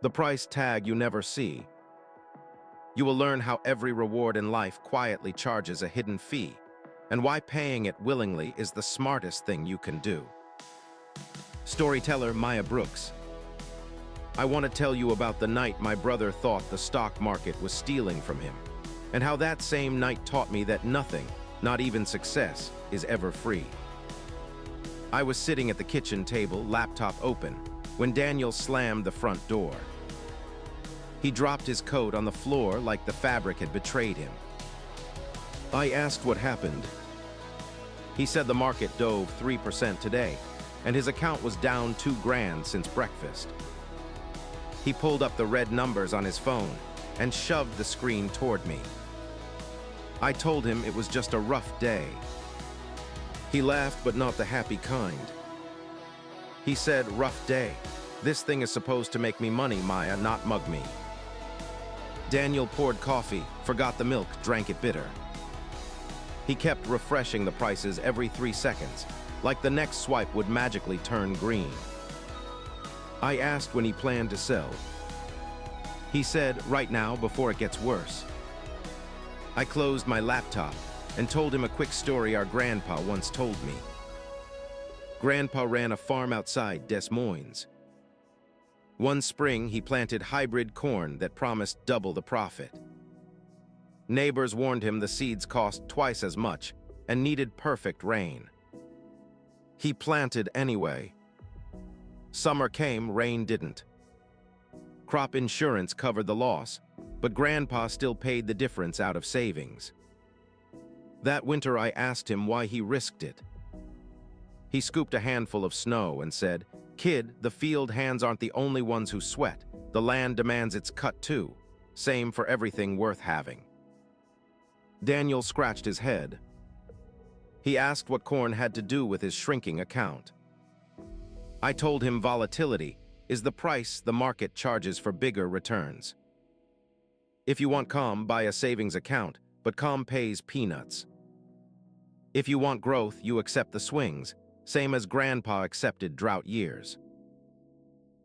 The price tag you never see. You will learn how every reward in life quietly charges a hidden fee, and why paying it willingly is the smartest thing you can do. Storyteller Maya Brooks. I want to tell you about the night my brother thought the stock market was stealing from him, and how that same night taught me that nothing, not even success, is ever free. I was sitting at the kitchen table, laptop open, when Daniel slammed the front door. He dropped his coat on the floor like the fabric had betrayed him. I asked what happened. He said the market dove 3% today, and his account was down $2,000 since breakfast. He pulled up the red numbers on his phone and shoved the screen toward me. I told him it was just a rough day. He laughed, but not the happy kind. He said, "Rough day. This thing is supposed to make me money, Maya, not mug me." Daniel poured coffee, forgot the milk, drank it bitter. He kept refreshing the prices every 3 seconds, like the next swipe would magically turn green. I asked when he planned to sell. He said, "Right now, before it gets worse." I closed my laptop and told him a quick story our grandpa once told me. Grandpa ran a farm outside Des Moines. One spring, he planted hybrid corn that promised double the profit. Neighbors warned him the seeds cost twice as much and needed perfect rain. He planted anyway. Summer came, rain didn't. Crop insurance covered the loss, but Grandpa still paid the difference out of savings. That winter, I asked him why he risked it. He scooped a handful of snow and said, "Kid, the field hands aren't the only ones who sweat. The land demands its cut too. Same for everything worth having." Daniel scratched his head. He asked what corn had to do with his shrinking account. I told him volatility is the price the market charges for bigger returns. If you want calm, buy a savings account, but calm pays peanuts. If you want growth, you accept the swings, same as Grandpa accepted drought years.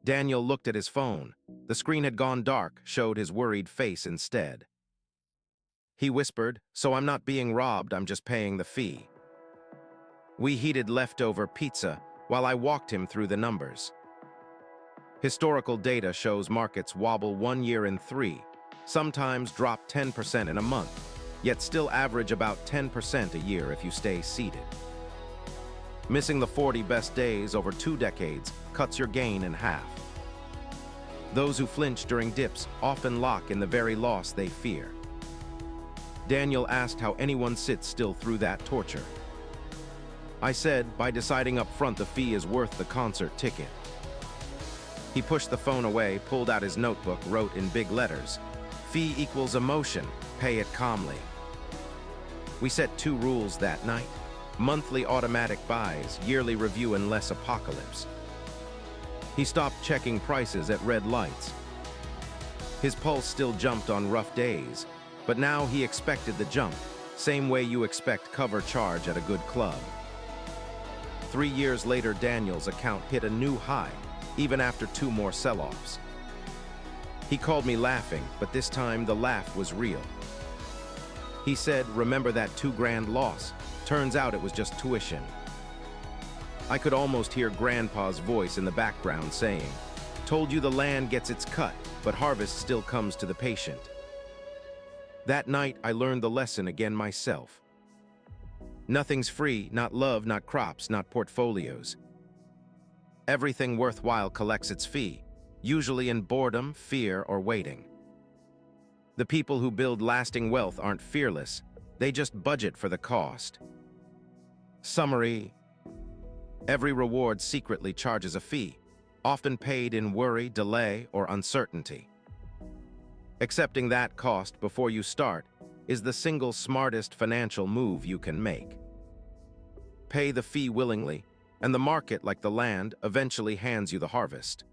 Daniel looked at his phone. The screen had gone dark, showed his worried face instead. He whispered, "So I'm not being robbed, I'm just paying the fee." We heated leftover pizza while I walked him through the numbers. Historical data shows markets wobble 1 year in 3, sometimes drop 10% in a month, yet still average about 10% a year if you stay seated. Missing the 40 best days over 2 decades cuts your gain in half. Those who flinch during dips often lock in the very loss they fear. Daniel asked how anyone sits still through that torture. I said, by deciding up front the fee is worth the concert ticket. He pushed the phone away, pulled out his notebook, wrote in big letters, "Fee equals emotion, pay it calmly." We set 2 rules that night: monthly automatic buys, yearly review, and less apocalypse. He stopped checking prices at red lights. His pulse still jumped on rough days, but now he expected the jump, same way you expect cover charge at a good club. 3 years later, Daniel's account hit a new high, even after 2 more sell-offs. He called me laughing, but this time the laugh was real. He said, "Remember that $2,000 loss? Turns out it was just tuition." I could almost hear Grandpa's voice in the background saying, "Told you the land gets its cut, but harvest still comes to the patient." That night, I learned the lesson again myself. Nothing's free, not love, not crops, not portfolios. Everything worthwhile collects its fee, usually in boredom, fear, or waiting. The people who build lasting wealth aren't fearless, they just budget for the cost. Summary: every reward secretly charges a fee, often paid in worry, delay, or uncertainty. Accepting that cost before you start is the single smartest financial move you can make. Pay the fee willingly, and the market, like the land, eventually hands you the harvest.